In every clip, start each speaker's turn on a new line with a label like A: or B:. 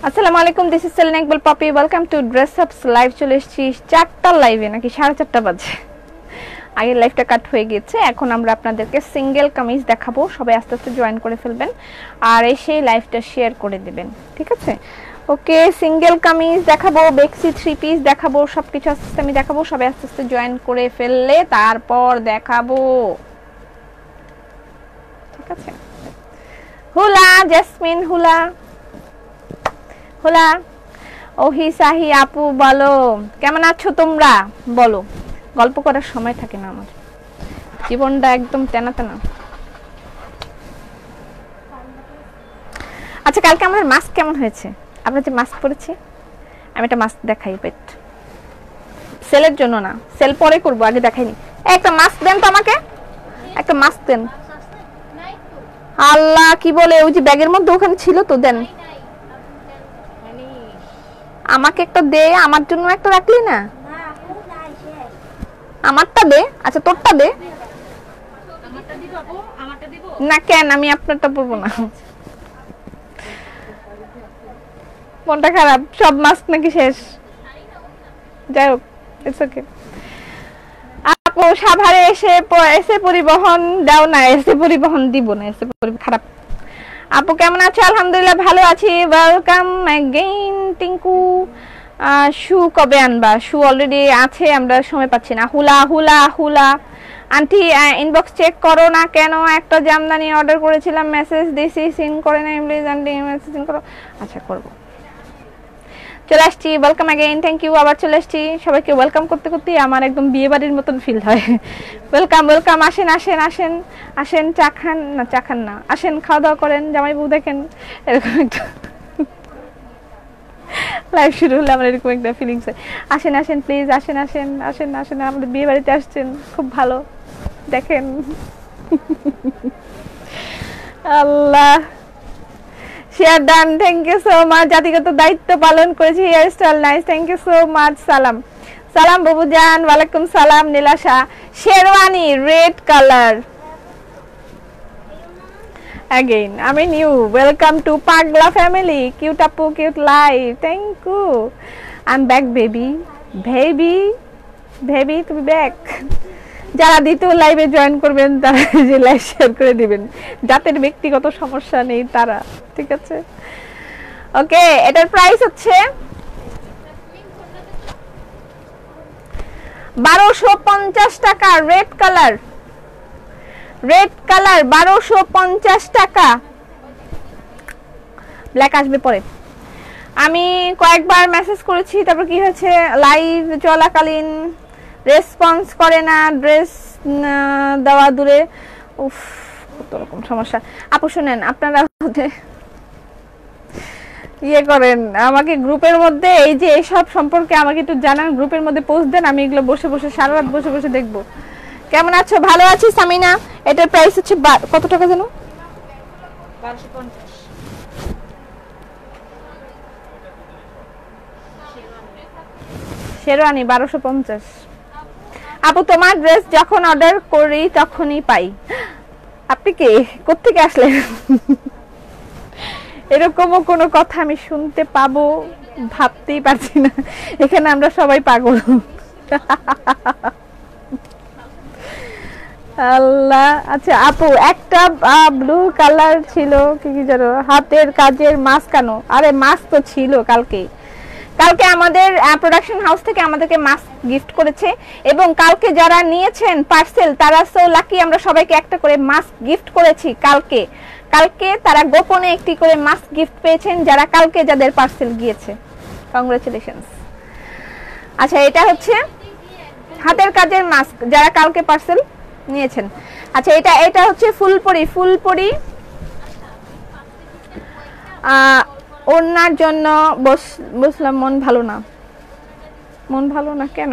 A: আসসালামু আলাইকুম, this is Selina Iqbal Popy. Welcome to dress ups live. চলে এসেছি 4টা লাইভে, নাকি 4:30 বাজে। আগের লাইভটা কাট হয়ে গিয়েছে। এখন আমরা আপনাদেরকে সিঙ্গেল কামিজ দেখাবো, সবাই আস্তে আস্তে জয়েন করে ফেলবেন আর এসে লাইভটা শেয়ার করে দিবেন, ঠিক আছে? ওকে, সিঙ্গেল কামিজ দেখাবো, বেক্সি 3 পিস দেখাবো, সবকিছু আস্তে আস্তে আমি দেখাবো। সবাই আস্তে আস্তে জয়েন করে ফেললে তারপর দেখাবো, ঠিক আছে? হুলা জেসমিন, হুলা হোলা, ওহি সাহি আপু বলো কেমন আছো তোমরা, বলো। গল্প করার সময় থাকে না আমার, জীবনটা একদম তেনা তেনা। আচ্ছা, কালকে আমাদের মাস্ক কেমন হয়েছে? আমরা যে মাস্ক পরেছি, আমি একটা মাস্ক দেখাই, পেট সেলের জন্য না, সেল পরে করবো, আগে দেখাইনি। একটা মাস্ক দেন তো আমাকে, একটা মাস্ক দেন। আল্লাহ, কি বলে, ওই যে ব্যাগের মধ্যে ওখানে ছিল তো, দেন আমাকে একটা দে, আমার জন্য একটা রাখলি না? আমারটা দে। আচ্ছা, তোরটা দে না। কেন আমি আপনারটা পরবো না? মনটা খারাপ, সব মাস্ক নাকি শেষ। যাই হোক, ইটস ওকে। আপু সাভারে এসে পরিবহন দাও না। এসে পরিবহন দিব না, এসে পরিবহন খারাপ। আপু কেমন আছো? আলহামদুলিল্লাহ ভালো আছি। Welcome again Tinku. শু কবে আনবা? শু অলরেডি আছে, আমরা সময় পাচ্ছি না। হুলা হুলা হুলা আন্টি ইনবক্স চেক করো না কেন? একটা জামদানি অর্ডার করেছিলাম, মেসেজ দিছি, সিন করে না প্লিজ আন্টি, মেসেজ সিন করো। আচ্ছা, করব। চলে আসছি, ওয়েলকাম অ্যাগেইন, থ্যাংক ইউ। আবার চলে আসছি। সবাইকে ওয়েলকাম করতে করতে আমার একদম বিয়ে বাড়ির মতন ফিল হয়। ওয়েলকাম ওয়েলকাম, আসেন আসেন আসেন আসেন, চা খান না, চা খান না, আসেন, খাওয়া দাওয়া করেন, জামাই বউ দেখেন, এরকম একটা লাইভ শুরু হলে আমার এরকম একটা ফিলিংস হয়। আসেন আসেন প্লিজ, আসেন আসেন আসেন আসেন, আমাদের বিয়ে বাড়িতে আসছেন, খুব ভালো দেখেন। আল্লাহ, share done, thank you so much. জাতিগত দায়িত্ব পালন করেছি, hair style nice, thank you so much. সালাম সালাম বাবুজান, ওয়ালাইকুম সালাম। Nilasha sherwani red colour again, আমি নিউ। ওয়েলকাম টু পাগলা ফ্যামিলি, কিউট আপু, cute live, thank you. I am back baby, baby baby, তুমি ব্যাক। যারা দ্বিতীয় লাইভে জয়েন করবেন তারা যে লাইভ শেয়ার করে দিবেন, যাদের ব্যক্তিগত সমস্যা নেই তারা, ঠিক আছে? ওকে, এটার প্রাইস হচ্ছে 1250 টাকা। রেড কালার, রেড কালার 1250 টাকা। ব্ল্যাক আসবে পরে। আমি কয়েকবার মেসেজ করেছি, তারপর কি হয়েছে, লাইভ চলাকালীন রেসপন্স করে না, ড্রেস দেওয়া দূরে, উফ কত রকম সমস্যা। আপু শুনেন, আপনারা ইয়ে করেন, আমাকে গ্রুপের মধ্যে এই যে এইসব সম্পর্কে আমাকে একটু জানান, গ্রুপের মধ্যে পোস্ট দেন, আমি এগুলো বসে বসে সারা রাত বসে বসে দেখবো। কেমন আছো? ভালো আছি সামিনা। এটার প্রাইস হচ্ছে কত টাকা জানো?
B: 1250।
A: শেরওয়ানি 1250। আপু তোমার ড্রেস যখন অর্ডার করি তখনই পাই। আপনি কে, কোত্থেকে আসলেন? এরকমও কোনো কথা আমি শুনতে পাবো ভাবতেই পারছি না। এখানে আমরা সবাই পাগল। আল্লাহ। আচ্ছা আপু, একটা ব্লু কালার ছিল, কি কি জানো, হাতের কাজের মাস্ক কেন? আরে মাস্ক তো ছিল কালকে। কালকে আমাদের প্রোডাকশন হাউস থেকে আমাদেরকে মাস্ক গিফট করেছে, এবং কালকে যারা নিয়েছেন পার্সেল তারা সো লাকি, আমরা সবাইকে একটা করে মাস্ক গিফট করেছি কালকে। কালকে তারা গোপনে একটি করে মাস্ক গিফট পেয়েছেন, যারা কালকে যাদের পার্সেল গিয়েছে। কংগ্রাচুলেশনস। আচ্ছা, এটা হচ্ছে হাতের কাজের মাস্ক, যারা কালকে পার্সেল নিয়েছেন। আচ্ছা, এটা হচ্ছে ফুলপরি, ফুলপরি ওনার জন্য বসলাম। মন ভালো না, মন ভালো না কেন?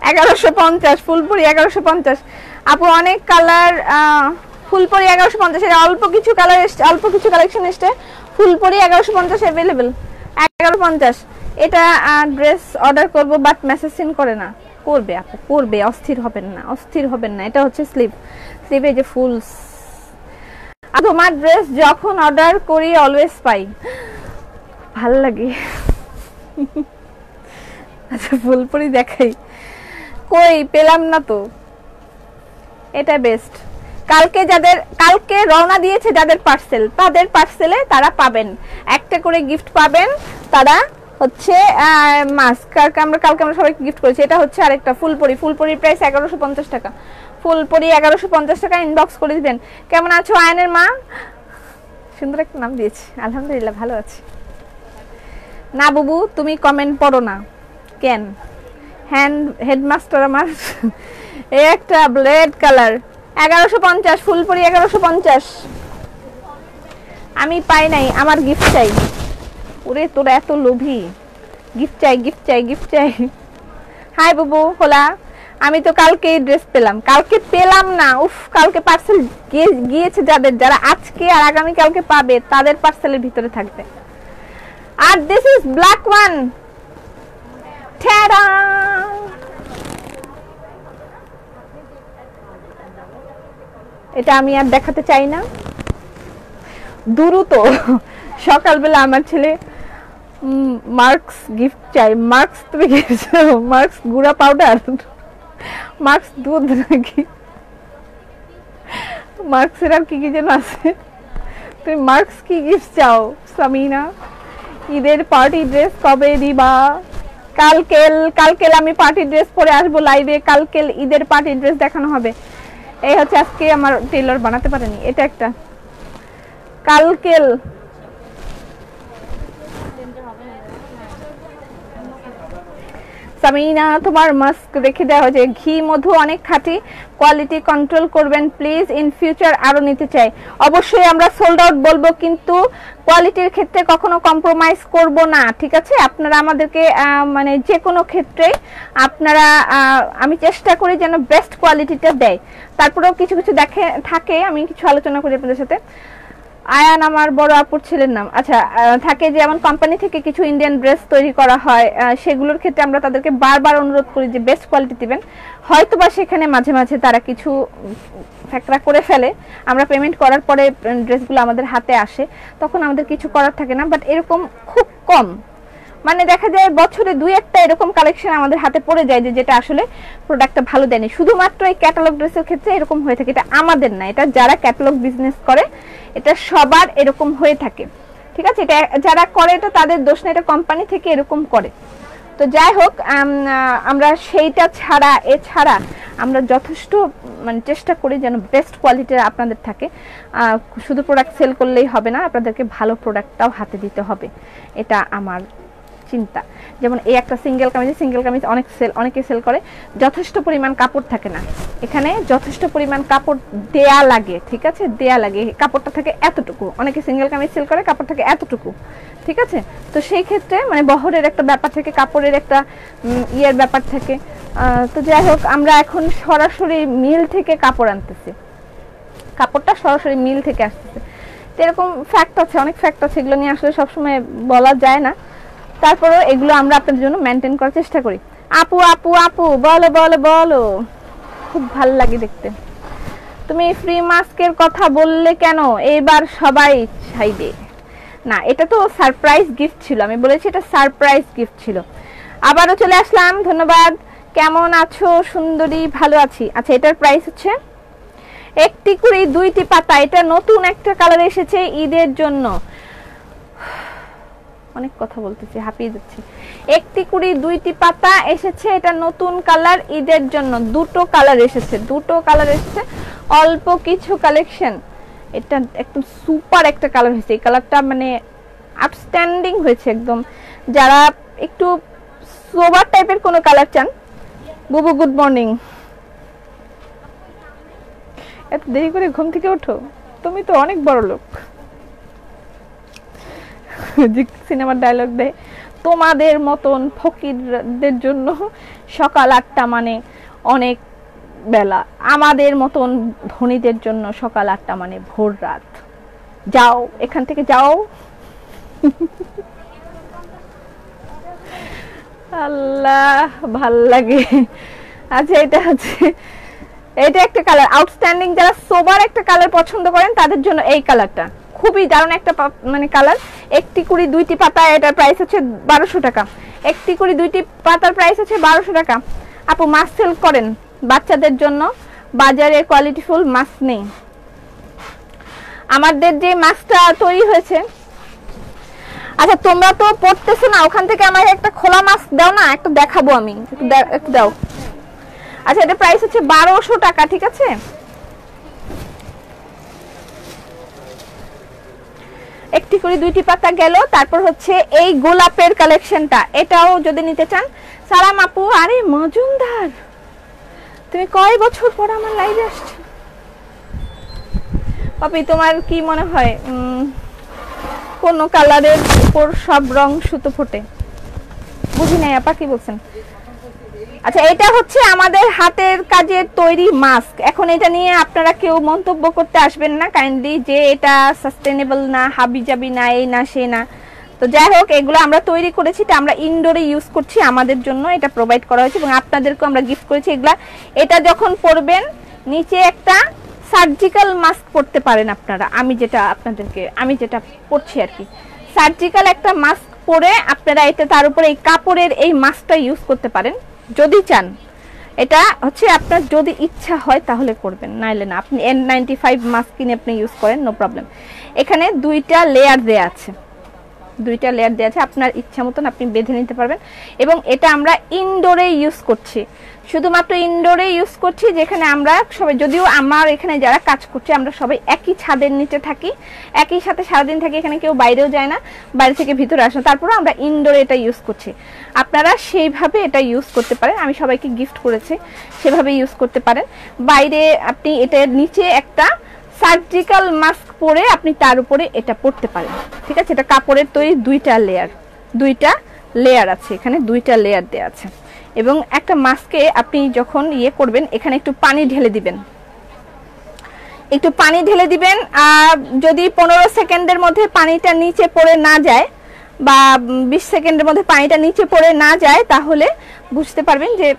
A: 1150 ফুলপরি, 1150। আপু অনেক কালার, ফুলপরি 1150 এর অল্প কিছু কালার, অল্প কিছু কালেকশন এসছে। ফুলপরি 1150 अवेलेबल, 1150। এটা ড্রেস অর্ডার করব, বাট মেসেজ সিন করে না। করবে আপু, করবে, অস্থির হবেন না, অস্থির হবেন না। এটা হচ্ছে স্লিভ, স্লিভে যে ফুলস। তোমার ড্রেস যখন অর্ডার করি অলওয়েজ পাই। ভাল লাগে। আচ্ছা ফুলপরি দেখাই, কই পেলাম না তো। এটা বেস্ট। কালকে রওনা দিয়েছে যাদের পার্সেল, তাদের পার্সেলে তারা পাবেন একটা করে গিফট পাবেন। তারা হচ্ছে মাস্ক, কালকে আমরা সবাইকে গিফট করেছি। এটা হচ্ছে আরেকটা ফুলপরির প্রাইস 1150 টাকা। ফুলপরি 1150 টাকা ইনবক্স করে দিবেন। কেমন আছো আয়নের মা? সুন্দর একটা নাম দিয়েছি, আলহামদুলিল্লাহ ভালো আছি। না বুবু তুমি কমেন্ট পড়ো না কেন? হেডমাস্টার আমার। এই একটা ব্লেড কালার 1150, ফুলপরি 1150। আমি পাই নাই, আমার গিফট চাই। ওরে তোরা এত লোভী, গিফট চাই। হাই বুবু হোলা, আমি তো কালকে ড্রেস পেলাম, কালকে পেলাম না। উফ, কালকে পার্সেল গিয়েছে যারা আজকে আর আগামী কালকে পাবে তাদের পার্সেলের ভিতরে থাকবে। আর দিস ইজ ব্ল্যাক ওয়ান। ঠেডা, এটা আমি আর দেখাতে চাই না। দ্রুত সকালবেলা আমার ছেলে মার্কস গিফট চাই। মার্কস তুমি গিয়েছো? মার্কস গুঁড়া পাউডার, মার্কস দুধ নাকি মার্কসের আর কি যেন আছে। তুমি মার্কস কি গিফট চাও সামিনা? ঈদের পার্টি ড্রেস কবে দিবা? কালকেল আমি পার্টি ড্রেস পরে আসবো লাইভে। কালকেল ঈদের পার্টি ড্রেস দেখানো হবে। এই হচ্ছে আজকে আমার টেলর বানাতে পারেনি, এটা একটা কালকেল। সামিনা তোমার মাস্ক রেখে দেওয়া হয়েছে। ঘি মধু অনেক খাঁটি, কোয়ালিটি কন্ট্রোল করবেন প্লিজ, ইন ফিউচার আরো নিতে চাই। অবশ্যই আমরা সোল্ড আউট বলবো, কিন্তু কোয়ালিটির ক্ষেত্রে কখনো কম্প্রোমাইজ করব না, ঠিক আছে? আপনারা আমাদেরকে মানে যে কোনো ক্ষেত্রে আপনারা আমি চেষ্টা করি যেন বেস্ট কোয়ালিটিটা দেয়। তারপরেও কিছু থাকে, আমি কিছু আলোচনা করি আপনাদের সাথে। আয়ান আমার বড় আপুর ছেলের নাম। আচ্ছা, থাকে যেমন কোম্পানি থেকে কিছু ইন্ডিয়ান ড্রেস তৈরি করা হয়, সেগুলোর ক্ষেত্রে আমরা তাদেরকে বারবার অনুরোধ করি যে বেস্ট কোয়ালিটি দিবেন। হয়তোবা সেখানে মাঝে মাঝে তারা কিছু ফ্যাকরা করে ফেলে, আমরা পেমেন্ট করার পরে ড্রেসগুলো আমাদের হাতে আসে, তখন আমাদের কিছু করার থাকে না। বাট এরকম খুব কম, মানে দেখা যায় বছরে 2-1টা এরকম কালেকশন আমাদের হাতে পড়ে যায় যেটা আসলে প্রোডাক্টটা ভালো দেয়নি। শুধুমাত্র এই ক্যাটালগ ড্রেসের ক্ষেত্রে এরকম হয়ে থাকে। এটা আমাদের না, এটা যারা ক্যাটালগ বিজনেস করে এটা সবার এরকম হয়ে থাকে, ঠিক আছে? এটা যারা করে এটা তাদের দোষ না, এটা কোম্পানি থেকে এরকম করে। তো যাই হোক, আমরা সেইটা এছাড়া আমরা যথেষ্ট মানে চেষ্টা করি যেন বেস্ট কোয়ালিটির আপনাদের থাকে। শুধু প্রোডাক্ট সেল করলেই হবে না, আপনাদেরকে ভালো প্রোডাক্টটাও হাতে দিতে হবে, এটা আমার চিন্তা। যেমন এই একটা সিঙ্গেল কামিজ অনেকে সেল করে, যথেষ্ট পরিমাণ কাপড় থাকে না এখানে, যথেষ্ট পরিমাণ কাপড় দেয়া লাগে, ঠিক আছে? দেয়া লাগে, কাপড়টা থাকে এতটুকু। অনেকে সিঙ্গেল কামিজ সেল করে, কাপড় থাকে এতটুকু, ঠিক আছে? তো সেই ক্ষেত্রে মানে বহরের একটা ব্যাপার থাকে, কাপড়ের একটা ইয়ের ব্যাপার থাকে। তো যাই হোক, আমরা এখন সরাসরি মিল থেকে কাপড় আনতেছি, কাপড়টা সরাসরি মিল থেকে আসতেছে। তো এরকম ফ্যাক্ট আছে, অনেক ফ্যাক্ট আছে, এগুলো নিয়ে আসলে সবসময় বলা যায় না। তারপরেও এগুলো আমরা আপনাদের জন্য মেনটেন করার চেষ্টা করি। আপু আপু আপু বলো, খুব ভালো লাগে দেখতে। তুমি ফ্রি মাস্কের কথা বললে কেন? এবার সবাই চাইবে না, এটা তো সারপ্রাইজ গিফট ছিল, আমি বলেছি এটা সারপ্রাইজ গিফট ছিল। আবারও চলে আসলাম, ধন্যবাদ। কেমন আছো সুন্দরী? ভালো আছি। আচ্ছা, এটার প্রাইস হচ্ছে 1টি কুড়ি 2টি পাতা। এটা নতুন একটা কালার এসেছে ঈদের জন্য। অনেক কথা বলতেছি, হাঁপিয়ে যাচ্ছি। 1টি কুড়ি 2টি পাতা এসেছে, এটা নতুন কালার ঈদের জন্য। দুটো কালার এসেছে, অল্প কিছু কালেকশন। এটা একদম সুপার একটা কালার হয়েছে, এই কালারটা মানে আউটস্ট্যান্ডিং হয়েছে একদম। যারা একটু সোবার টাইপের কোনো কালার চান। বুবু গুড মর্নিং। এত দেরি করে ঘুম থেকে ওঠো? তুমি তো অনেক বড় লোক। সিনেমার ডায়লগ দেয়, তোমাদের মতন ফকিরদের জন্য সকাল 8টা মানে অনেক বেলা, আমাদের মতন ধনীদের জন্য সকাল 8টা মানে ভোর রাত। যাও এখান থেকে যাও। আল্লাহ ভাল লাগে। আচ্ছা, এটা একটা কালার আউটস্ট্যান্ডিং। যারা সোবার একটা কালার পছন্দ করেন তাদের জন্য এই কালারটা খুবই দারুণ একটা মানে কালার। একটি কুড়ি 2টি পাতা, এটার প্রাইস হচ্ছে 1200 টাকা। একটি কুড়ি 2টি পাতার প্রাইস হচ্ছে 1200 টাকা। আপু মাস্ক সেল করেন বাচ্চাদের জন্য, বাজারে কোয়ালিটিফুল মাস্ক নেই। আমাদের যে মাস্কটা তৈরি হয়েছে, আচ্ছা তোমরা তো পড়তেছো না, ওখান থেকে আমার একটা খোলা মাস্ক দাও না, একটা দেখাবো আমি, একটু দাও। আচ্ছা এটা প্রাইস হচ্ছে 1200 টাকা, ঠিক আছে। একটি করে 2টি পাতা গেল। তারপর হচ্ছে এই গোলাপের কালেকশনটা, এটাও যদি নিতে চান। সালাম আপু, আরে মজুমদার তুমি কয় বছর পর আমার লাইভে আসছো? পাপি তোমার কি মনে হয় কোন কালারের উপর সব রং সুতো ফোটে? বুঝি নাই আপা কি বলছেন। আচ্ছা এটা হচ্ছে আমাদের হাতের কাজের তৈরি মাস্ক। এখন এটা নিয়ে আপনারা কেউ মন্তব্য করতে আসবেন না কাইন্ডলি, যে এটা সাস্টেনেবল না, হাবিজাবি না, এই না সে না। তো যাই হোক, এগুলো আমরা তৈরি করেছি, এটা আমরা ইনডোরে ইউজ করছি, আমাদের জন্য এটা প্রোভাইড করা হয়েছে এবং আপনাদেরকেও আমরা গিফট করেছি এগুলা। এটা যখন পরবেন নিচে একটা সার্জিক্যাল মাস্ক পরতে পারেন আপনারা। আমি যেটা পরছি আর কি, সার্জিক্যাল একটা মাস্ক পরে আপনারা এটা তার উপরে এই কাপড়ের এই মাস্কটা ইউজ করতে পারেন যদি চান। এটা হচ্ছে আপনার যদি ইচ্ছা হয় তাহলে করবেন, নাইলে না। আপনি N95 মাস্ক কিনে আপনি ইউজ করেন, নো প্রবলেম। এখানে 2টা লেয়ার দেয়া আছে, আপনার ইচ্ছা মতন আপনি বেঁধে নিতে পারবেন। এবং এটা আমরা ইনডোরে ইউজ করছি, শুধুমাত্র ইনডোরে ইউজ করছি, যেখানে আমরা সবাই, যদিও আমার এখানে যারা কাজ করছে আমরা সবাই একই ছাদের নিচে থাকি, একই সাথে সারাদিন থাকি, এখানে কেউ বাইরেও যায় না, বাইরে থেকে ভিতরে আসে, তারপরে আমরা ইনডোরে এটা ইউজ করছি। আপনারা সেইভাবে এটা ইউজ করতে পারেন, আমি সবাইকে গিফট করেছি, সেভাবে ইউজ করতে পারেন। বাইরে আপনি এটার নিচে একটা সার্জিক্যাল মাস্ক পরে আপনি তার উপরে এটা পরতে পারেন, ঠিক আছে। এটা কাপড়ের তৈরি, 2টা লেয়ার আছে, এখানে 2টা লেয়ার দেওয়া আছে। এবং একটা মাস্কে আপনি যখন ইয়ে করবেন, এখানে একটু পানি ঢেলে দিবেন, যদি 15 সেকেন্ডের মধ্যে পানিটা নিচে পড়ে না যায় বা 20 সেকেন্ডের মধ্যে পানিটা নিচে পড়ে না যায়, তাহলে বুঝতে পারবেন যে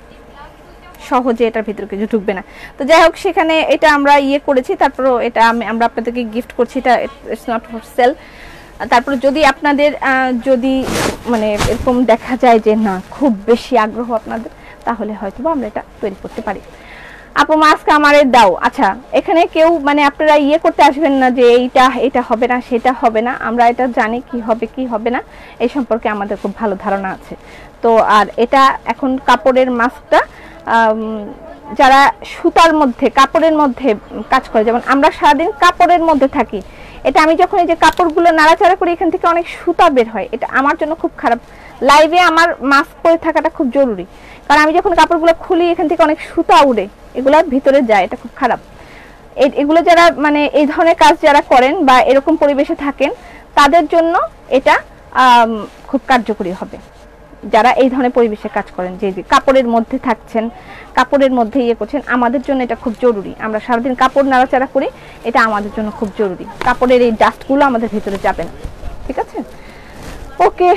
A: সহজে এটার ভিতরে কিছু ঢুকবে না। তো যাই হোক, সেখানে এটা আমরা ইয়ে করেছি, তারপর এটা আমরা আপনাদেরকে গিফট করছি, এটা ইটস নট ফর সেল। তারপর যদি আপনাদের যদি মানে এরকম দেখা যায় যে না খুব বেশি আগ্রহ আপনাদের, তাহলে হয়তো আমরা এটা তৈরি করতে পারি। আপু মাস্ক আমারে দাও। আচ্ছা এখানে কেউ মানে আপনারা ইয়ে করতে আসবেন না যে এটা হবে না সেটা হবে না, আমরা এটা জানি কি হবে কি হবে না, এই সম্পর্কে আমাদের খুব ভালো ধারণা আছে। তো আর এটা এখন কাপড়ের মাস্কটা যারা সুতার মধ্যে কাপড়ের মধ্যে কাজ করে, যেমন আমরা সারাদিন কাপড়ের মধ্যে থাকি, এটা আমি যখন এই যে কাপড়গুলো নাড়াচাড়া করি এখান থেকে অনেক সুতা বের হয়, এটা আমার জন্য খুব খারাপ। লাইভে আমার মাস্ক পরে থাকাটা খুব জরুরি, কারণ আমি যখন কাপড়গুলো খুলি এখান থেকে অনেক সুতা উড়ে, এগুলোর ভিতরে যায়, এটা খুব খারাপ। এগুলো যারা মানে এই ধরনের কাজ যারা করেন বা এরকম পরিবেশে থাকেন তাদের জন্য এটা খুব কার্যকরী হবে। যারা এই ধরনের পরিবেশে কাজ করেন, যে কাপড়ের মধ্যে থাকছেন, কাপড়ের মধ্যে ইয়ে করছেন, আমাদের জন্য এটা খুব জরুরি। আমরা সারাদিন কাপড় নাড়াচাড়া করি, এটা আমাদের জন্য খুব জরুরি। কাপড়ের এই ডাস্টগুলো আমাদের ভিতরে যাবে না, ঠিক আছে। ওকে,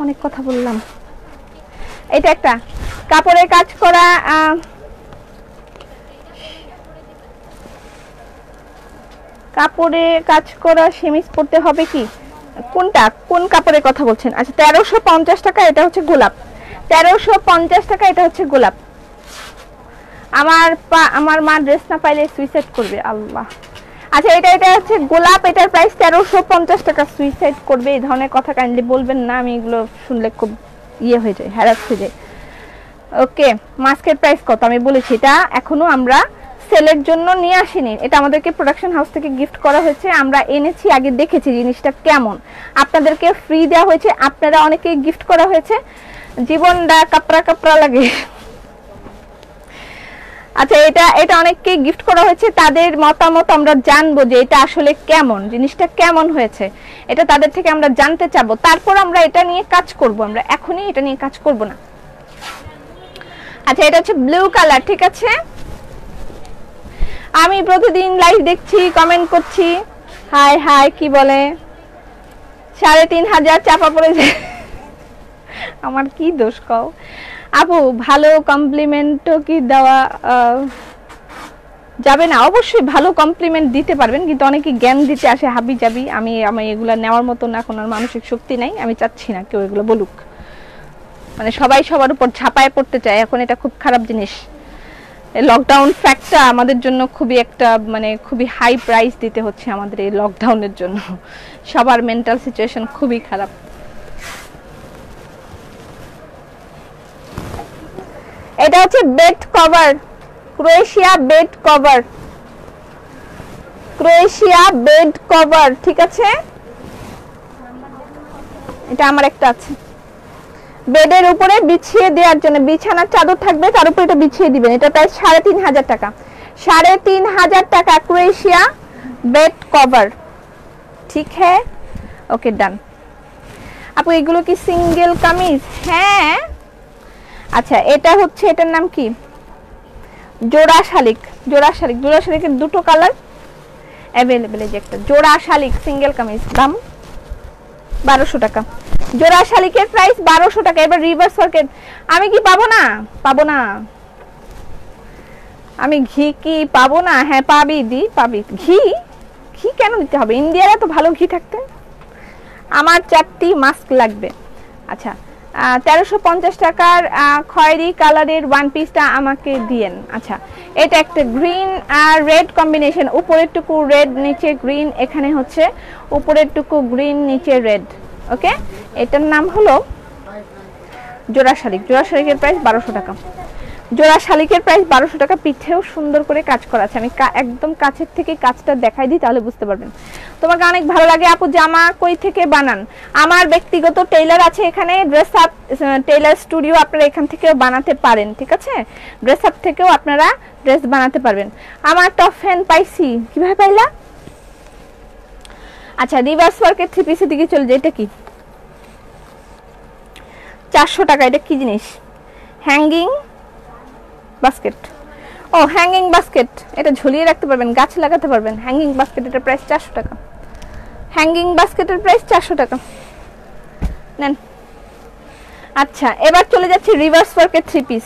A: অনেক কথা বললাম। এটা একটা কাপড়ের কাজ করা, কাপড়ে কাজ করা সেমিজ পড়তে হবে কি? কোনটা, কোন কাপড়ের কথা বলছেন? আচ্ছা 1350 টাকা, এটা হচ্ছে গোলাপ। 1350 টাকা, এটা হচ্ছে গোলাপ। আমার মা ড্রেস না পাইলে সুইসাইড করবে, আল্লাহ। আচ্ছা এটা হচ্ছে গোলাপ, এটার প্রাইস 1350 টাকা। সুইসাইড করবে এই ধরনের কথা কাইন্ডলি বলবেন না, আমি এগুলো শুনলে খুব ইয়ে হয়ে যায়, হ্যারাস হয়ে যায়। ওকে, মাস্কের প্রাইস কত আমি বলেছি, এটা এখনো আমরা সেলের জন্য নিয়ে আসিনি, এটা আমাদেরকে প্রোডাকশন হাউস থেকে গিফট করা হয়েছে। আমরা এনেছি, আগে দেখেছি জিনিসটা কেমন, আপনাদেরকে ফ্রি দেওয়া হয়েছে, আপনারা অনেকেই গিফট করা হয়েছে, জীবনটা কাপড়া লাগে। আচ্ছা এটা অনেককে গিফট করা হয়েছে, তাদের মতামত আমরা জানবো যে এটা আসলে কেমন, জিনিসটা কেমন হয়েছে, এটা তাদের থেকে আমরা জানতে চাবো, তারপর আমরা এটা নিয়ে কাজ করব। আমরা এখনই এটা নিয়ে কাজ করব না। আচ্ছা এটা হচ্ছে ব্লু কালার, ঠিক আছে। আমি প্রতিদিন লাইভ দেখছি, কমেন্ট করছি, হাই হাই কি বলে 3500 চাপা পড়েছে। আমার কি দোষ কও আপু? ভালো কমপ্লিমেন্টও কি দেওয়া যাবে না। অবশ্যই ভালো কমপ্লিমেন্ট দিতে পারবেন, কিন্তু অনেকে জ্ঞান দিতে আসে হাবি যাবি। আমি এগুলা নেওয়ার মতো না, এখন আর মানসিক শক্তি নাই, আমি চাচ্ছি না কেউ এগুলো বলুক। মানে সবাই সবার উপর ঝাঁপায় পড়তে চায়, এখন এটা খুব খারাপ জিনিস। লকডাউন ফ্যাক্টটা আমাদের জন্য খুবই একটা মানে খুবই হাই প্রাইস দিতে হচ্ছে আমাদের এই লকডাউনের জন্য। সবার মেন্টাল সিচুয়েশন খুবই খারাপ। এটা হচ্ছে bed cover, Croatia bed cover, Croatia bed cover, ঠিক আছে। এটা আমার একটা আছে, বেডের উপরে বিছিয়ে দেওয়ার জন্য, বিছানার চাদর থাকবে তার উপরে এটা বিছিয়ে দিবেন। এটা প্রায় ৩৫০০ টাকা, ৩৫০০ টাকা ক্রোয়েশিয়া বেড কভার, ঠিক হ্যাঁ, ওকে ডান। আপু এগুলো কি সিঙ্গেল কামিজ? হ্যাঁ। আচ্ছা এটা হচ্ছে, এটার নাম কি, জোড়া শালিক। জোড়া শালিক, জোড়া শালিকের দুটো কালার অ্যাভেলেবেল। এই যে একটা জোড়া শালিক সিঙ্গেল কামিজ, দাম ১২০০ টাকা। জোড়া শালিকের প্রাইস ১২০০ টাকা। এবার রিভার্স ওয়ার্কের আমি কি পাবো না? পাবো না আমি ঘি কি পাবো না? হ্যাঁ পাবি, দি পাবি। ঘি, ঘি কেন দিতে হবে? ইন্ডিয়ার এত ভালো ঘি থাকতে আমার 4টি মাস্ক লাগবে। আচ্ছা ১৩৫০ টাকার খয়েরি কালারের ওয়ান পিসটা আমাকে দিয়েন। আচ্ছা এটা একটা গ্রিন আর রেড কম্বিনেশন, উপরের টুকু রেড নিচে গ্রিন, এখানে হচ্ছে উপরের টুকু গ্রিন নিচে রেড, ওকে। এটার নাম হলো জোড়া শালিক। জোড়া শালিকের প্রাইস ১২০০ টাকা। জোড়া শালিকের প্রাইস ১২০০ টাকা। পিঠেও সুন্দর করে কাজ করা আছে, আমি একদম কাছের থেকে কাজটা দেখাই দিই তাহলে বুঝতে পারবেন। তোমাকে অনেক ভালো লাগে আপু, জামা কই থেকে বানান? আমার ব্যক্তিগত টেইলার আছে এখানে, ড্রেস আপ টেইলার স্টুডিও, আপনারা এখান থেকেও বানাতে পারেন, ঠিক আছে। ড্রেস আপ থেকেও আপনারা ড্রেস বানাতে পারবেন। আমার টপ ফ্যান পাইছি, কিভাবে পাইলা? আচ্ছা রিভার্স ওয়ার্কের 3 পিসের দিকে চলে যায়। এটা কি? ৪০০ টাকা। এটা কি জিনিস? Hanging basket. ও হ্যাঙ্গিং বাস্কেট, এটা ঝুলিয়ে রাখতে পারবেন, গাছ লাগাতে পারবেন। হ্যাঙ্গিং বাস্কেট, এটার প্রাইস ৪০০ টাকা। হ্যাঙ্গিং বাস্কেটের প্রাইস ৪০০ টাকা নেন। আচ্ছা এবার চলে যাচ্ছি রিভার্স ওয়ার্কের 3 পিস,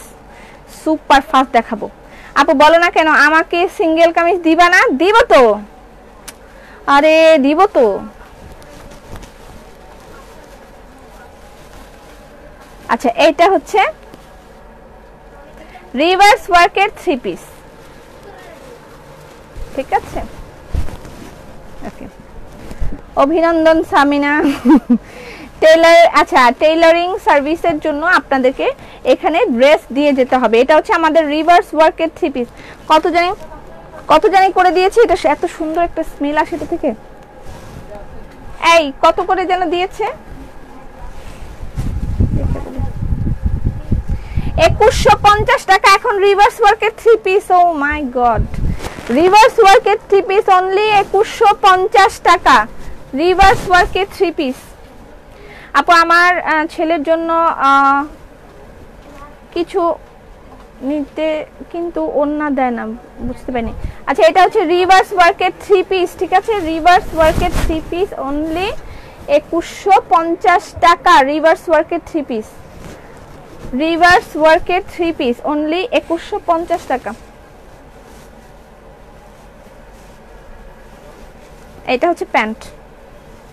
A: সুপার ফাস্ট দেখাবো। আপু বলো না কেন আমাকে সিঙ্গেল কামিজ দিবা না? দিব তো, আরে দিব তো। আচ্ছা এইটা হচ্ছে রিভার্স ওয়ার্কের 3 পিস, ঠিক আছে, ওকে। অভিনন্দন সামিনা। টেইলার, আচ্ছা টেইলারিং সার্ভিসের জন্য আপনাদেরকে এখানে ড্রেস দিয়ে যেতে হবে। এটা হচ্ছে আমাদের রিভার্স ওয়ার্কের 3 পিস। কত জানি করে দিয়েছি, এটা এত সুন্দর একটা স্মেল আসে এটা থেকে। এই কত করে যেন দিয়েছে? ২১৫০ টাকা এখন রিভার্স ওয়ার্কের 3 পিস। ও মাই গড, রিভার্স ওয়ার্কের 3 পিস অনলি ২১৫০ টাকা। রিভার্স ওয়ার্কের 3 পিস। আপু আমার ছেলের জন্য কিছু নিতে, কিন্তু ওন্না দেয় না, বুঝতে পারিনি। আচ্ছা এটা হচ্ছে রিভার্স ওয়ার্কের 3 পিস, ঠিক আছে। রিভার্স ওয়ার্কের 3 পিস অনলি ২১৫০ টাকা। রিভার্স ওয়ার্কের 3 পিস, রিভার্স ওয়ার্কের 3 পিস অনলি ২১৫০ টাকা। এটা হচ্ছে প্যান্ট,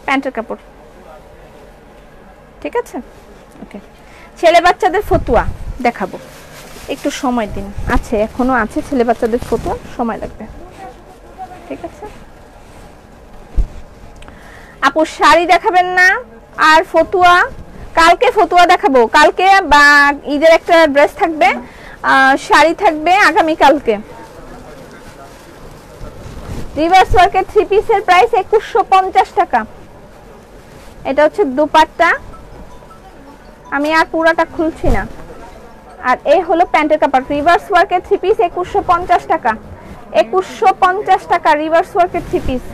A: প্যান্টের কাপড়, ঠিক আছে, ওকে। ছেলে বাচ্চাদের ফতুয়া দেখাবো, একটু সময় দিন, আছে এখনো আছে ছেলে বাচ্চাদের ফতুয়া, সময় লাগবে, ঠিক আছে। আপু শাড়ি দেখাবেন না আর ফতুয়া? কালকে ফতুয়া দেখাবো, কালকে বা ঈদের একটা ড্রেস থাকবে, শাড়ি থাকবে আগামী কালকে। রিভার্স ওয়ার্কের 3 পিসের প্রাইস ২১৫০ টাকা। এটা হচ্ছে দুপাট্টা, আমি আর পুরাটা খুলছি না। আর এই হলো প্যান্টের কাপড়। রিভার্স ওয়ার্কের 3 পিস ২১৫০ টাকা। ২১৫০ টাকা রিভার্স ওয়ার্কের 3 পিস।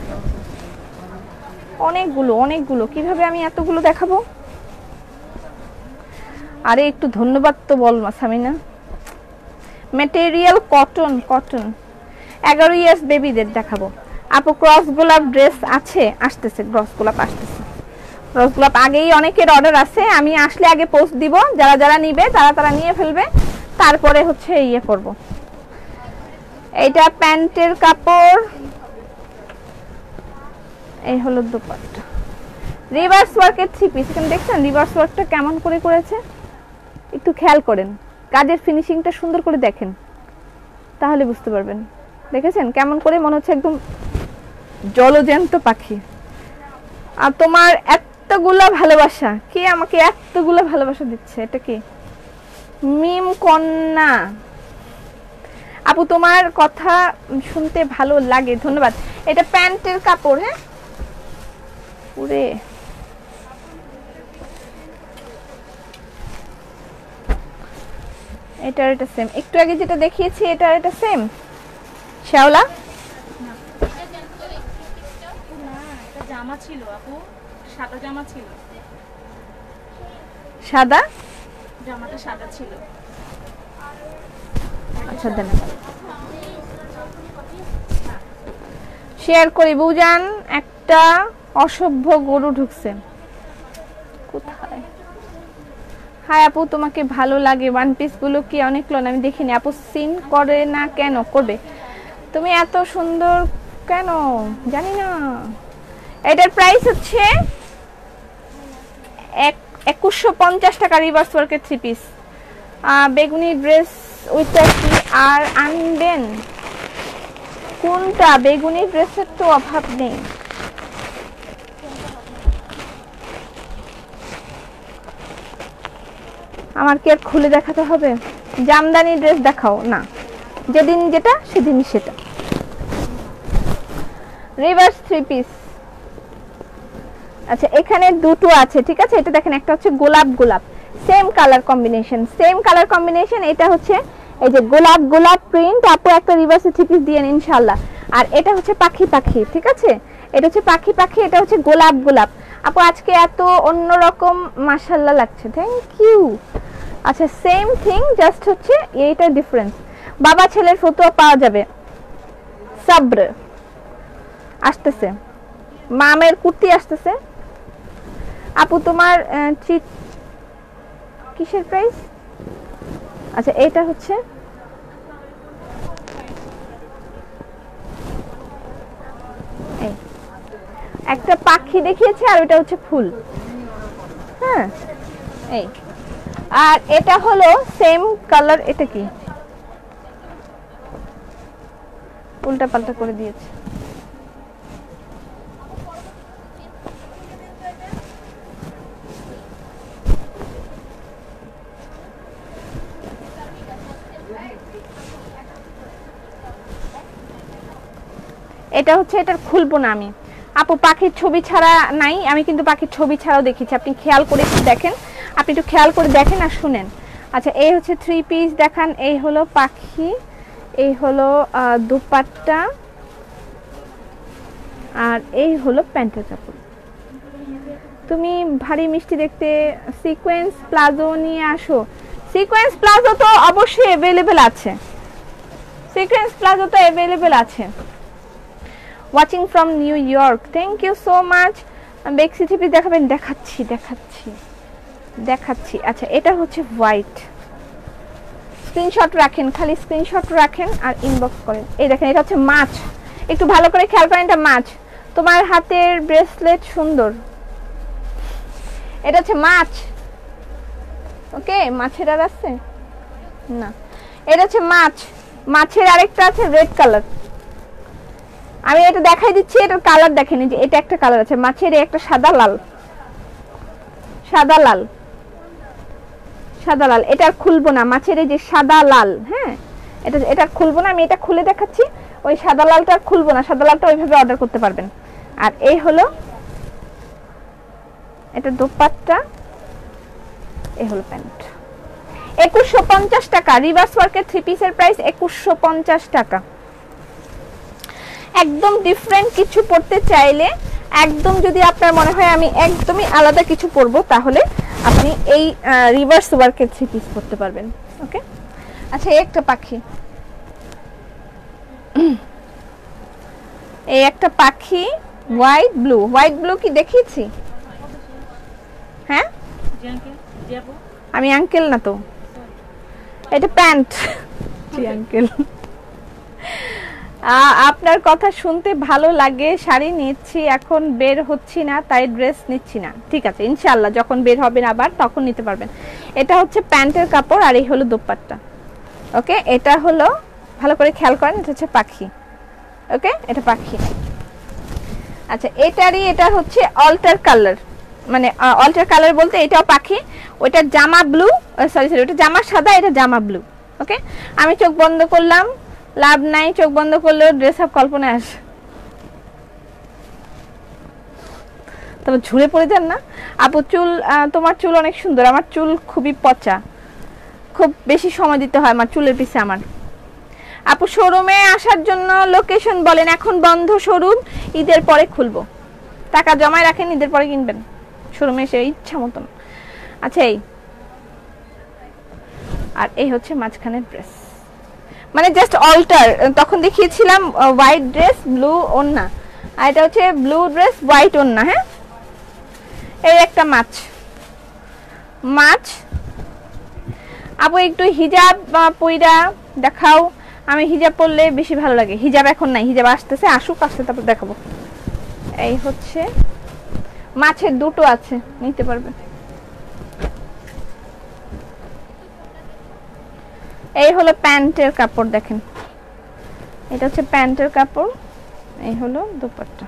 A: অনেকগুলো কিভাবে আমি এতগুলো দেখাবো? আরে একটু ধন্যবাদ তো বল সামিনা। ম্যাটেরিয়াল কটন, 11 ইয়ার্স বেবিদের দেখাবো। আপু ক্রস গোলাপ ড্রেস আছে? আসতেছে, ক্রস গোলাপ আসতেছে। ক্রস গোলাপ আগেই অনেকের অর্ডার আছে, আমি আসলে আগে পোস্ট দিব, যারা নিবে তারা নিয়ে ফেলবে, তারপরে হচ্ছে ইয়ে করব। এটা প্যান্টের কাপড়, এই হলো দুপাট্টা। রিভার্স ওয়ার্কের থ্রি পিস। এখানে দেখছেন রিভার্স ওয়ার্কটা কেমন করে করেছে, একটু খেয়াল করেন, কাজের ফিনিশিংটা সুন্দর করে দেখেন, তাহলে বুঝতে পারবেন। দেখেছেন কেমন করে, মনে হচ্ছে একদম জলজ্যান্ত পাখি। আর তোমার এতগুলা ভালোবাসা, কে আমাকে এতগুলা ভালোবাসা দিচ্ছে? এটা কি মিম কন্যা আপু, তোমার কথা শুনতে ভালো লাগে, ধন্যবাদ। এটা প্যান্টের কাপড়, হ্যাঁ পুরে এটার এটা সেম, একটু আগে যেটা দেখিয়েছি এটার এটা সেম। শ্যাওলা
B: জামা ছিল আপু, সাদা জামা ছিল,
A: সাদা
B: জামাটা সাদা ছিল।
A: আচ্ছা দেন শেয়ার করি। বুজান একটা অসভ্য গরু ঢুকছে কোথায়? হাই আপু, তোমাকে ভালো লাগে ওয়ান পিস গুলো কি অনেক লোন? আমি দেখিনি আপু, সিন করে না কেন? করবে, তুমি এত সুন্দর কেন জানি না। এটার প্রাইস হচ্ছে 2150 টাকা, রিভার্স ওয়ার্কের থ্রি পিস। বেগুনি ড্রেস ওইটা কি আর আনবেন? কোনটা? বেগুনি ড্রেসের তো অভাব নেই। আমার কি আর খুলে দেখাতে হবে? জামদানি ড্রেস দেখাও না, যেদিন যেটা সেদিনই সেটা। Reverse three piece. আচ্ছা এখানে দুটো আছে, ঠিক আছে। এটা দেখেন, একটা হচ্ছে গোলাপ গোলাপ, same colour combination, same colour combination. এটা হচ্ছে এই যে গোলাপ গোলাপ প্রিন্ট, আপু একটা রিভার্স থ্রি পিস দিয়েন ইনশাআল্লাহ। আর এটা হচ্ছে পাখি পাখি, ঠিক আছে, এটা হচ্ছে পাখি পাখি, এটা হচ্ছে গোলাপ গোলাপ। আপু আজকে এত অন্যরকম মাশাআল্লাহ লাগছে, থ্যাংক ইউ। আচ্ছা সেম থিং, জাস্ট হচ্ছে এইটা ডিফারেন্স। বাবা ছেলের ফটো পাওয়া যাবে। সাব্র আসতেছে, মামের কুর্তি আসতেছে। আপু তোমার কিসের প্রাইস? আচ্ছা এটা হচ্ছে এই একটা পাখি দেখিয়েছে, আর ওটা হচ্ছে ফুল, হ্যাঁ এই। আর এটা হলো সেম কালার, এটা কি উল্টা পাল্টা করে দিয়েছে। এটা হচ্ছে, এটার খুলবো না আমি আপু, পাখির ছবি ছাড়া নাই। আমি কিন্তু পাখির ছবি ছাড়াও দেখেছি, আপনি খেয়াল করে একটু দেখেন, আপনি একটু খেয়াল করে দেখেন আর শুনেন। আচ্ছা এই হচ্ছে থ্রি পিস দেখান, এই হলো পাখি, এই হলো দুপাট্টা, আর এই হলো প্যান্টের কাপড়। তুমি ভারী মিষ্টি দেখতে, সিকোয়েন্স প্লাজো নিয়ে আসো। সিকোয়েন্স প্লাজো তো অবশ্যই অ্যাভেলেবেল আছে, সিকোয়েন্স প্লাজো তো অ্যাভেলেবেল আছে। Watching from New York, thank you so much. বেক্সি থ্রি পিস দেখাবেন? দেখাচ্ছি দেখাচ্ছি দেখাচ্ছি। আচ্ছা এটা হচ্ছে হোয়াইট, স্ক্রিনশট রাখেন, খালি স্ক্রিনশট রাখেন আর ইনবক্স করেন। এই দেখেন এটা হচ্ছে মাছ, একটু ভালো করে খেয়াল করেন, এটা মাছ। তোমার হাতের ব্রেসলেট সুন্দর, এটা হচ্ছে মাছ। ওকে, মাছের আর আছে না, এটা হচ্ছে মাছ। মাছের আরেকটা আছে রেড কালার, আমি এটা দেখাই দিচ্ছি, এটার কালার দেখেন, যে এটা একটা কালার আছে মাছের, একটা সাদা লাল, সাদা লাল, সাদা লাল। এটা খুলবো না, মাছের এই যে সাদা লাল, হ্যাঁ এটা খুলবো না, আমি এটা খুলে দেখাচ্ছি। ওই সাদা লালটা খুলবো না, সাদা লালটা ওইভাবে অর্ডার করতে পারবেন। আর এই হলো এটা দোপাট্টা, এই হলো প্যান্ট। 2150 টাকা, রিভার্স ওয়ার্কের থ্রি পিসের প্রাইস 2150 টাকা। একদম ডিফারেন্ট কিছু পড়তে চাইলে, একদম যদি আপনার মনে হয় আমি একদমই আলাদা কিছু পরবো, তাহলে আপনি এই রিভার্স ওয়ার্কের থ্রি পিস পরতে পারবেন। ওকে আচ্ছা এই একটা পাখি, এই একটা পাখি হোয়াইট ব্লু, হোয়াইট ব্লু কি দেখিয়েছি? হ্যাঁ আমি আঙ্কেল না তো, এটা প্যান্ট আঙ্কেল। আপনার কথা শুনতে ভালো লাগে, শাড়ি নিচ্ছি এখন বের হচ্ছি না তাই ড্রেস নিচ্ছি না। ঠিক আছে, ইনশাআল্লাহ যখন বের হবেন আবার তখন নিতে পারবেন। এটা হচ্ছে প্যান্টের কাপড় আর এই হলো দোপাট্টা। ওকে, এটা হলো, ভালো করে খেয়াল করেন, এটা হচ্ছে পাখি। ওকে, এটা পাখি। আচ্ছা, এটা হচ্ছে অল্টার কালার, মানে অল্টার কালার বলতে এটাও পাখি, ওইটার জামা ব্লু, সরি ওটা জামা সাদা, এটা জামা ব্লু। ওকে, আমি চোখ বন্ধ করলাম, লাভ নাই, চোখ বন্ধ করলেও ড্রেস আপ কল্পনায় আসে। তবে ঝুড়ে পড়ে যান না আপু। চুল, তোমার চুল অনেক সুন্দর, আমার চুল খুবই পচা, খুব বেশি সময় দিতে হয় আমার চুলের পিছে। আমার আপু শোরুমে আসার জন্য লোকেশন বলেন। এখন বন্ধ শোরুম, ঈদের পরে খুলবো। টাকা জমায় রাখেন, ঈদের পরে কিনবেন, শোরুমে এসে ইচ্ছা মতন। আচ্ছা, এই আর এই হচ্ছে মাঝখানের ড্রেস, মানে জাস্ট অল্টার। তখন দেখিয়েছিলাম হোয়াইট ড্রেস ব্লু ওড়না, আর এটা হচ্ছে ব্লু ড্রেস হোয়াইট ওড়না। হ্যাঁ, এই একটা মাছ। আপু একটু হিজাব পইরা দেখাও, আমি হিজাব পরলে বেশি ভালো লাগে। হিজাব এখন নাই, হিজাব আসতেছে, আসুক, আসতে তারপর দেখাবো। এই হচ্ছে মাছের দুটো আছে, নিতে পারবে। এই হলো প্যান্টের কাপড়, দেখেন এটা হচ্ছে প্যান্টের কাপড়, এই হলো দুপাট্টা।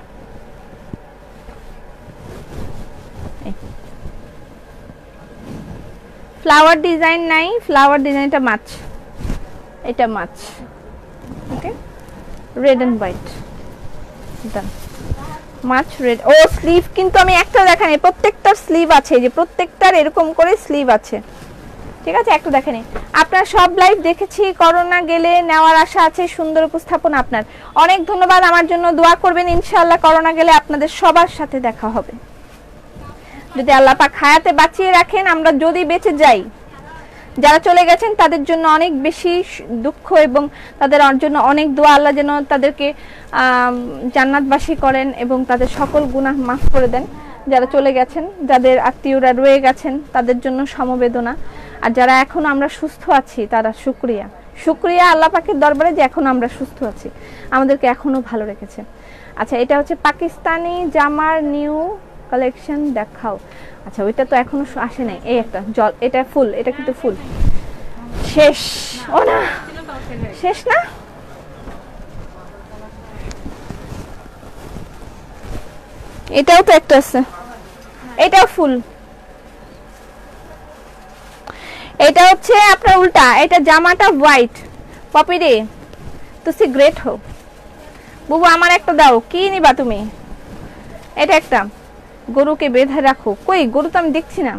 A: ফ্লাওয়ার ডিজাইন নাই, ফ্লাওয়ার ডিজাইনটা মাছ, এটা মাছ। Okay, red and white, done. মাছ রেড। ও স্লিভ কিন্তু আমি একটা দেখানি, প্রত্যেকটার স্লিভ আছে, এই যে প্রত্যেকটার এরকম করে স্লিভ আছে। ঠিক আছে, একটা দেখেনি। আপনার সব লাইভ দেখেছি, করোনা গেলে নেওয়ার আশা আছে, সুন্দর উপস্থাপন আপনার, অনেক ধন্যবাদ। আমার জন্য দোয়া করবেন, ইনশাআল্লাহ করোনা গেলে আপনাদের সবার সাথে দেখা হবে, যদি আল্লাহ পাক হায়াতে বাঁচিয়ে রাখেন। আমরা যদি বেঁচে যাই, যারা চলে গেছেন তাদের জন্য অনেক বেশি দুঃখ এবং তাদের জন্য অনেক দোয়া, আল্লাহ যেন তাদেরকে জান্নাতবাসী করেন এবং তাদের সকল গুনাহ মাফ করে দেন। যারা চলে গেছেন, যাদের আত্মীয়রা রয়ে গেছেন, তাদের জন্য সমবেদনা। আর যারা এখন আমরা সুস্থ আছি, তারা শুকরিয়া আল্লাহ পাকের দরবারে যে এখন আমরা সুস্থ আছি, আমাদেরকে এখনো ভালো রেখেছে। আচ্ছা, এটা হচ্ছে পাকিস্তানি জামার নিউ কালেকশন দেখাও। আচ্ছা, ওইটা তো এখনো আসে নাই। এই একটা জল, এটা ফুল, এটা কিন্তু ফুল শেষ। ও না, শেষ না, এটাও তো একটা আছে, এটাও ফুল। এটা হচ্ছে আপনার উল্টা, এটা জামাটা হোয়াইট। পপি রে, তুমি গ্রেট হো বুবু, আমার একটা দাও। কি নিবা তুমি? এটা একটা, গরুকে বেঁধে রাখো। কই গরু তো আমি দেখছি না,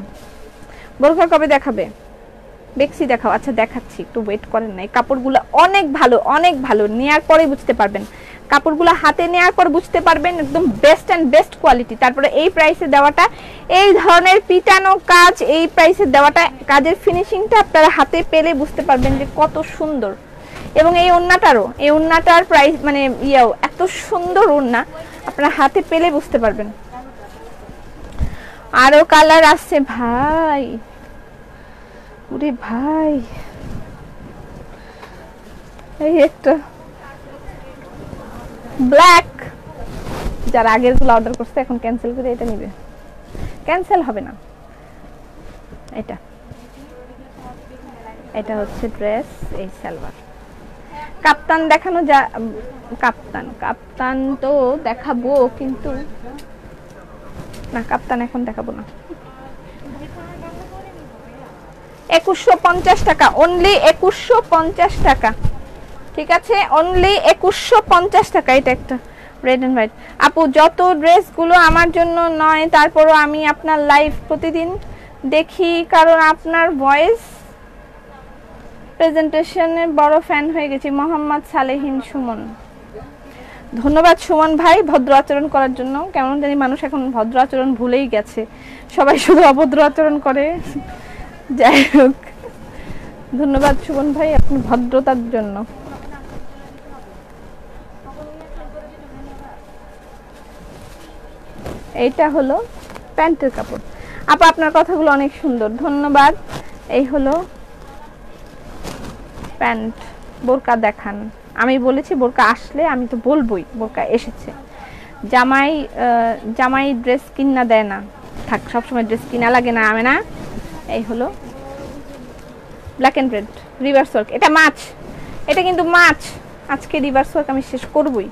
A: বোরখা কবে দেখাবে? বেক্সি দেখাও। আচ্ছা দেখাচ্ছি, একটু ওয়েট করেন না। এই কাপড়গুলো অনেক ভালো, অনেক ভালো, নেয়ার পরে বুঝতে পারবেন। কাপড়গুলো হাতে নেয়ার পর বুঝতে পারবেন, একদম বেস্ট অ্যান্ড বেস্ট কোয়ালিটি। তারপরে এই প্রাইসে দেওয়াটা, এই ধরনের পিটানো কাজ, এই প্রাইসে দেওয়াটা, কাজের ফিনিশিংটা আপনারা হাতে পেলে বুঝতে পারবেন যে কত সুন্দর। এবং এই ওড়নাটারও, এই ওড়নাটার প্রাইস মানে এত সুন্দর ওড়না, আপনারা হাতে পেলে বুঝতে পারবেন। আরো কালার আসছে ভাই, ওরে ভাই, এই একটা ব্ল্যাক, যারা আগের গুলো অর্ডার করছে এখন ক্যান্সেল করে এটা নিবে, ক্যান্সেল হবে না। এটা হচ্ছে ড্রেস, এই সালোয়ার। কাপ্তান দেখানো যা, কাপ্তান তো দেখাবো, কিন্তু না, কাপ্তান এখন দেখাবো না। 2150 টাকা, অনলি 2150 টাকা। ঠিক আছে, অনলি 2150 টাকা। এটা একটা রেড এন্ড হোয়াইট। আপু যত ড্রেসগুলো আমার জন্য নয়, তারপরও আমি আপনার লাইভ প্রতিদিন দেখি, কারণ আপনার ভয়েস প্রেজেন্টেশনের বড় ফ্যান হয়ে গেছি। মোহাম্মদ সালেহিন সুমন। ধন্যবাদ সুমন ভাই ভদ্র আচরণ করার জন্য। কেমন জানি মানুষ এখন ভদ্র আচরণ ভুলেই গেছে, সবাই শুধু অভদ্র আচরণ করে। যাই হোক, ধন্যবাদ সুমন ভাই আপনি ভদ্রতার জন্য। এইটা হলো প্যান্টের কাপড়। আপা আপনার কথাগুলো অনেক সুন্দর, ধন্যবাদ। এই হলো প্যান্ট, বোরকা দেখান। আমি বলেছি বোরকা আসলে আমি তো বলবোই বোরকা এসেছে। জামাই জামাই ড্রেস কিনা দেয় না, থাক সবসময় ড্রেস কিনা লাগে না আমি না। এই হলো black and red reverse work, এটা মাছ, এটা কিন্তু মাছ। আজকে রিভার্স ওয়ার্ক আমি শেষ করবই,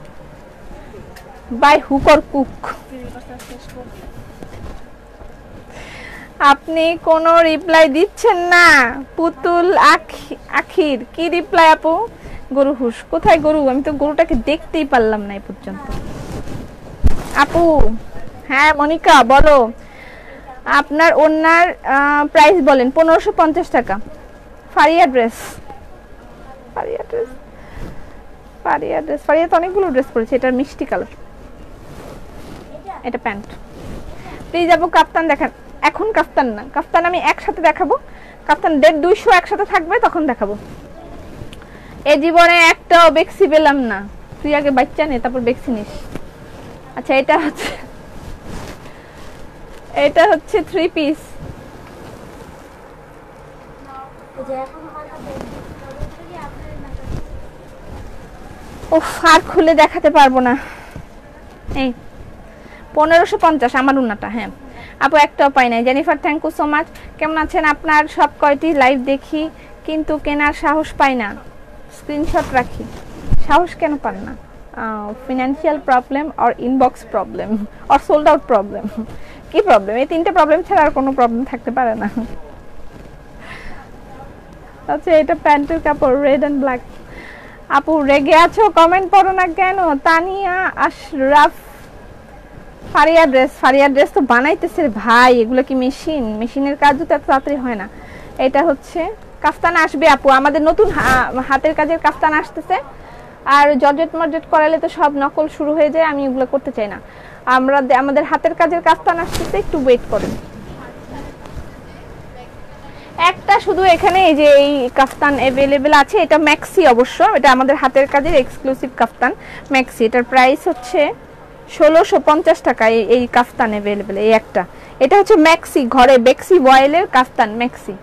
A: বাই হুক অর কুক। আপনি কোনো রিপ্লাই দিচ্ছেন না। পুতুল আখির কি রিপ্লাই আপু? গরু হুস, কোথায় গরু? আমি তো গরুটাকে দেখতেই পারলাম না এই পর্যন্ত। আপু হ্যাঁ মনিকা বলো, আপনার ওনার প্রাইস বলেন। 1550 টাকা। Faria dress, Faria dress, Faria dress, Faria তো অনেকগুলো ড্রেস পরেছে। এটা মিষ্টি কালার, এটা প্যান্ট। প্লিজ আপু কাপ্তান দেখান। এখন কাপ্তান না, কাপ্তান আমি একসাথে দেখাবো। কাপ্তান 150 একসাথে থাকবে তখন দেখাবো। এই জীবনে একটাও বেক্সি পেলাম না। তুই আগে বাচ্চা নে তারপর বেক্সি নিস। আচ্ছা এটা হচ্ছে 3 পিস। উফ আর খুলে দেখাতে পারবো না। এই 1550 আমার উন্নাটা। হ্যাঁ আপু একটাও পাই নাই। Jennifer thank you so much. কেমন আছেন? আপনার সব কয়টি লাইভ দেখি কিন্তু কেনার সাহস পাই না, স্ক্রিনশট রাখি। সাহস কেন পান না? Financial problem or inbox problem or sold out problem? কি প্রবলেম? এই তিনটে প্রবলেম ছাড়া আর কোনো প্রবলেম থাকতে পারে না। আচ্ছা এটা প্যান্টের কাপড় রেড এন্ড ব্ল্যাক। আপু রেগে আছো, কমেন্ট পড়ো না কেন? তানিয়া আশরাফ ফারিয়া ড্রেস, ফারিয়া ড্রেস তো বানাইতেছে ভাই, এগুলো কি মেশিন? মেশিনের কাজও তো এত তাড়াতাড়ি হয় না। এটা হচ্ছে কাফতান আসবে আপু, আমাদের নতুন হাতের কাজের কাফতান আসতেছে। আর জর্জেট মর্জেট করালে তো সব নকল শুরু হয়ে যায়, আমি এগুলো করতে চাই না। আমাদের হাতের কাজের কাফতান আসতেছে, একটু ওয়েট করেন। একটা শুধু এখানে এই যে এই কাফতান अवेलेबल আছে, এটা ম্যাক্সি অবশ্য, এটা আমাদের হাতের কাজের এক্সক্লুসিভ কাফতান ম্যাক্সি। এটার প্রাইস হচ্ছে 1650 টাকা। এই কাফতান अवेलेबल এই একটা। এটা হচ্ছে ম্যাক্সি, ঘরে বেক্সি বয়েলের কাফতান ম্যাক্সি।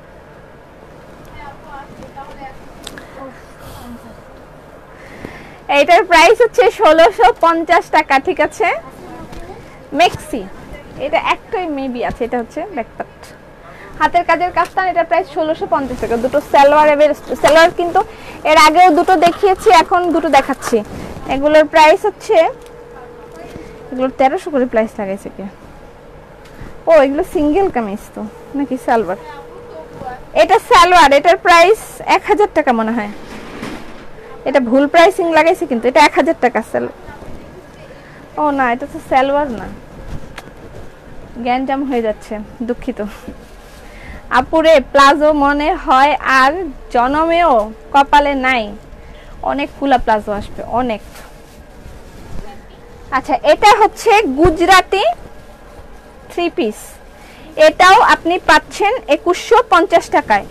A: এটার প্রাইস হচ্ছে 1650 টাকা, ঠিক আছে ম্যাক্সি। এটা একটাই মেবি আছে, এটা হচ্ছে ব্যাকপার্ট হাতের কাজের কাফতান। এটা প্রাইস 1650 টাকা। দুটো সালোয়ার কিন্তু এর আগেও দুটো দেখিয়েছি, এখন দুটো দেখাচ্ছি। এগুলোর প্রাইস হচ্ছে, এগুলোর 1300 করে প্রাইস লাগাইছে কে? ও এগুলো সিঙ্গেল কামিজ তো নাকি সালোয়ার? এটা সালোয়ার, এটার প্রাইস 1000 টাকা মনে হয়। এটা ভুল প্রাইসিং লাগাইছে কিন্তু, এটা 1000 টাকা সালোয়ার। ও না এটা তো সালোয়ার না, গ্যাঞ্জাম হয়ে যাচ্ছে, দুঃখিত। আপুরে প্লাজো মনে হয় আর জনমেও কপালে নাই, অনেক ফুলা প্লাজো আসবে অনেক। আচ্ছা এটা হচ্ছে গুজরাটি 3 পিস, এটাও আপনি পাচ্ছেন 2150 টাকায়,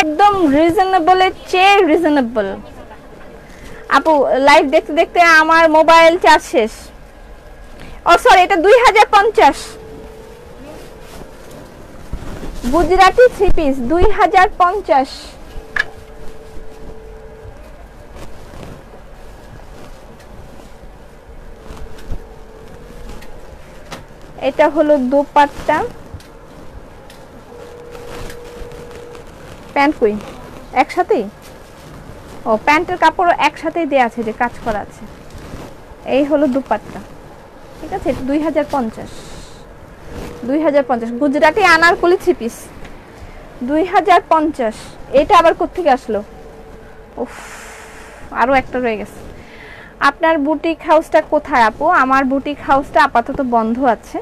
A: একদম রিজনেবলের চেয়ে রিজনেবল। আপু লাইভ দেখতে দেখতে আমার মোবাইল চার্জ শেষ। ও সরি এটা 2050 গুজরাটি 3 পিস 2050। এটা হলো দোপাট্টা, প্যান্ট কই একসাথেই? ও প্যান্টের কাপড়ও একসাথেই দেয়া আছে, যে কাজ করা আছে। এই হলো দোপাট্টা, ঠিক আছে 2050 গুজরাটি আনারকলি 3 পিস 2050। এটা আবার কোত্থেকে আসলো? উফ আরো একটা রয়ে গেছে। আপনার বুটিক হাউসটা কোথায় আপু? আমার বুটিক হাউসটা আপাতত বন্ধ আছে।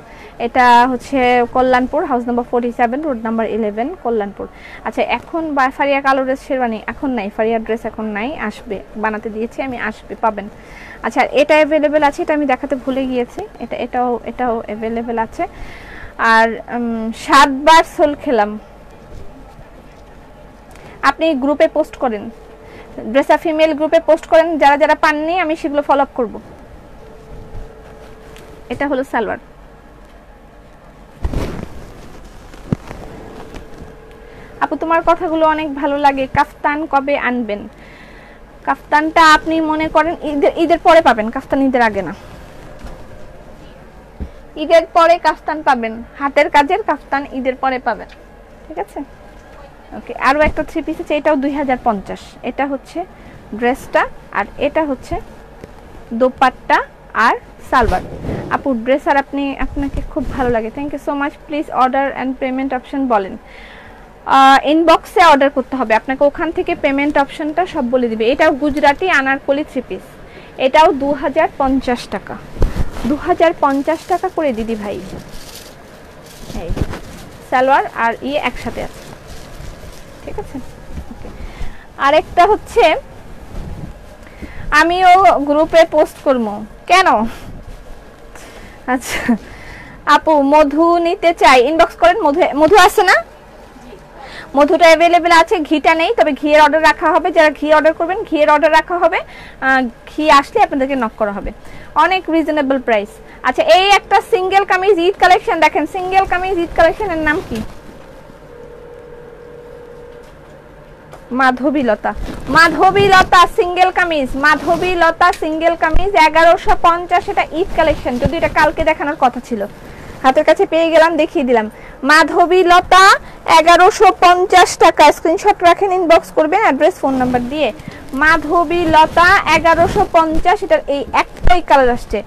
A: এটা হচ্ছে Kalyanpur, house number 47, road number 11, Kalyanpur. আচ্ছা এখন ফারিয়া কালো ড্রেস শেরওয়ানি এখন নাই, ফারিয়া ড্রেস এখন নাই, আসবে, বানাতে দিয়েছি আমি, আসবে পাবেন। আচ্ছা এটা অ্যাভেলেবেল আছে, এটা আমি দেখাতে ভুলে গিয়েছি। এটাও অ্যাভেলেবেল আছে। আর 7 বার সোল খেলাম। আপনি গ্রুপে পোস্ট করেন, ড্রেসা ফিমেল গ্রুপে পোস্ট করেন, যারা যারা পাননি আমি সেগুলো ফলো আপ করব। এটা হলো সালোয়ার। আপু তোমার কথাগুলো অনেক ভালো লাগে, কাফতান কবে আনবেন? কাফতানটা আপনি মনে করেন ঈদের পরে পাবেন, কাফতান ঈদের আগে না। ঈদের পরে কাফতান পাবেন, হাতের কাজের কাফতান ঈদের পরে পাবেন, ঠিক আছে। ওকে, আরও একটা 3 পিস আছে, এটাও 2050। এটা হচ্ছে ড্রেসটা, আর এটা হচ্ছে দোপাট্টা আর সালোয়ার। আপু ড্রেস আর আপনাকে খুব ভালো লাগে, thank you so much. Please order and payment option বলেন। ইনবক্সে অর্ডার করতে হবে আপনাকে, ওখান থেকে পেমেন্ট অপশনটা সব বলে দিবে। এটাও গুজরাটি আনারকলি 3 পিস, এটাও 2050 টাকা, 2050 টাকা করে দিদি ভাই। এই সালোয়ার আর একসাথে আছে, ঠিক আছে। ওকে, আরেকটা হচ্ছে আমিও গ্রুপে পোস্ট করবো, কেন? আচ্ছা আপু মধু নিতে চাই, ইনবক্স করেন। মধু আছে না? মধুটা অ্যাভেলেবেল আছে, ঘিটা নেই, তবে ঘিয়ের অর্ডার রাখা হবে। যারা ঘি অর্ডার করবেন ঘিয়ের অর্ডার রাখা হবে, ঘি আসলে আপনাদেরকে নক করা হবে, অনেক রিজনেবল প্রাইস। আচ্ছা এই একটা সিঙ্গেল কামিজ ঈদ কালেকশন দেখেন, সিঙ্গেল কামিজ ঈদ কালেকশনের নাম কি? মাধবীলতা, মাধবীলতা সিঙ্গেল কামিজ, মাধবীলতা সিঙ্গেল কামিজ 1150। এটা ঈদ কালেকশন, যদি এটা কালকে দেখানোর কথা ছিল, হাতের কাছে পেয়ে গেলাম, দেখিয়ে দিলাম। মাধবীলতা 1150 টাকা, স্ক্রিনশট রাখেন, ইনবক্স করবেন অ্যাড্রেস ফোন নাম্বার দিয়ে। মাধবীলতা 1150, এটার এই একটাই কালার আসছে।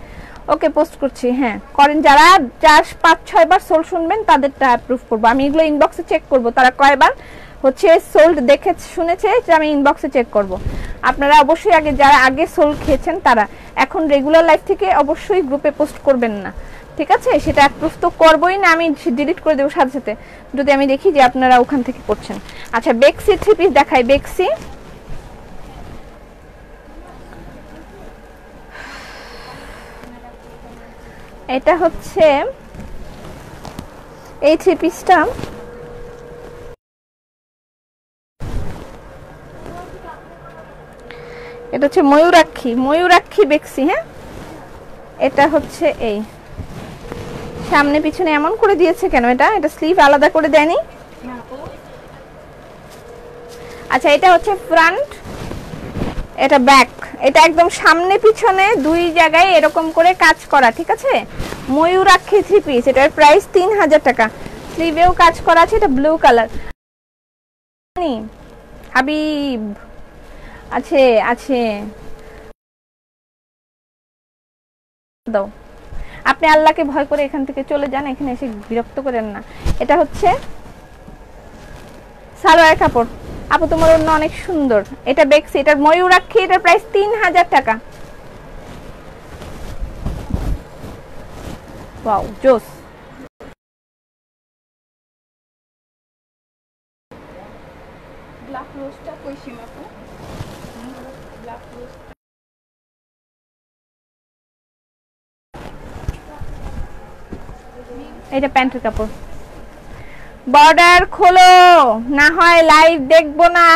A: ওকে পোস্ট করছি, হ্যাঁ করেন। যারা 4-5-6 বার সোল শুনবেন তাদেরটা অ্যাপ্রুভ করবো আমি, এগুলো ইনবক্সে চেক করব তারা কয়বার হচ্ছে সোল্ড দেখে শুনেছে, যে আমি ইনবক্সে চেক করব। আপনারা অবশ্যই আগে যারা আগে সোল খেয়েছেন তারা এখন রেগুলার লাইফ থেকে অবশ্যই গ্রুপে পোস্ট করবেন না, ঠিক আছে। সেটা অ্যাপ্রুভ তো করবোই না, আমি ডিলিট করে দেবো সাথে সাথে যদি আমি দেখি যে আপনারা ওখান থেকে করছেন। আচ্ছা বেক্সি 3 পিস দেখাই, বেক্সি এটা হচ্ছে এই 3 পিসটা, এটা হচ্ছে ময়ূরাক্ষী, ময়ূরাক্ষী বেক্সি, হ্যাঁ। এটা হচ্ছে এই সামনে পিছনে এমন করে দিয়েছে কেন? এটা স্লিভ আলাদা করে দেয়নি। আচ্ছা এটা হচ্ছে ফ্রন্ট, এটা ব্যাক, এটা একদম সামনে পিছনে 2 জায়গায় এরকম করে কাজ করা, ঠিক আছে। ময়ূরাক্ষী 3 পিস, এটার প্রাইস 3000 টাকা। স্লিভেও কাজ করা আছে, এটা ব্লু কালার। হাবিব আছে আছে, দাও। আপনি আল্লাহকে ভয় করে এখান থেকে চলে যান, এখানে এসে বিরক্ত করেন না। এটা হচ্ছে সালোয়ার কাপড়। আপু তোমার অন্য অনেক সুন্দর। এটা বেক্সি, এটার ময়ূরাক্ষী, এটার প্রাইস 3000 টাকা। ওয়াও জোস। ব্ল্যাক রোজটা কই সীমা আপু? ব্ল্যাক রোজ এটা প্যান্টের কাপড়। বর্ডার খোলো, না হয় লাইভ দেখবো না।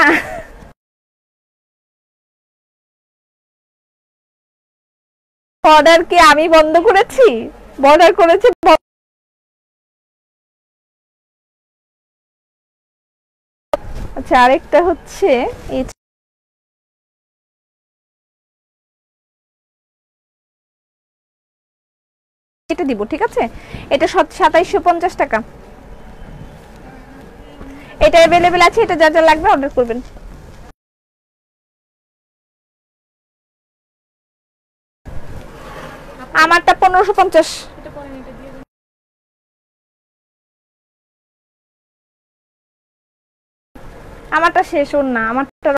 A: বর্ডার কি আমি বন্ধ করেছি? বর্ডার করেছে। আচ্ছা আরেকটা হচ্ছে এটা দিব, ঠিক আছে। এটা 2750 টাকা। এটা अवेलेबल আছে, এটা যা যা লাগবে অর্ডার করবেন। আমারটা 1550। এটা পরে এটা দিয়ে দেন। আমারটা শেষ ওর না, আমারটা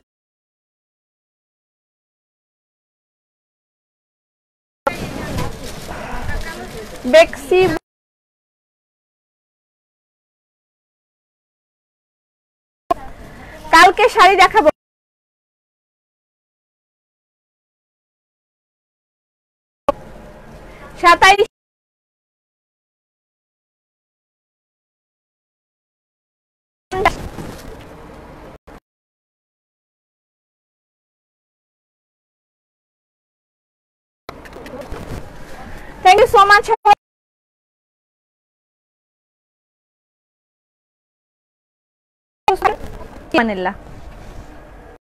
A: বেক্সি। কালকে শাড়ি দেখাবো। সাতাইশ Thank you so much. Manila.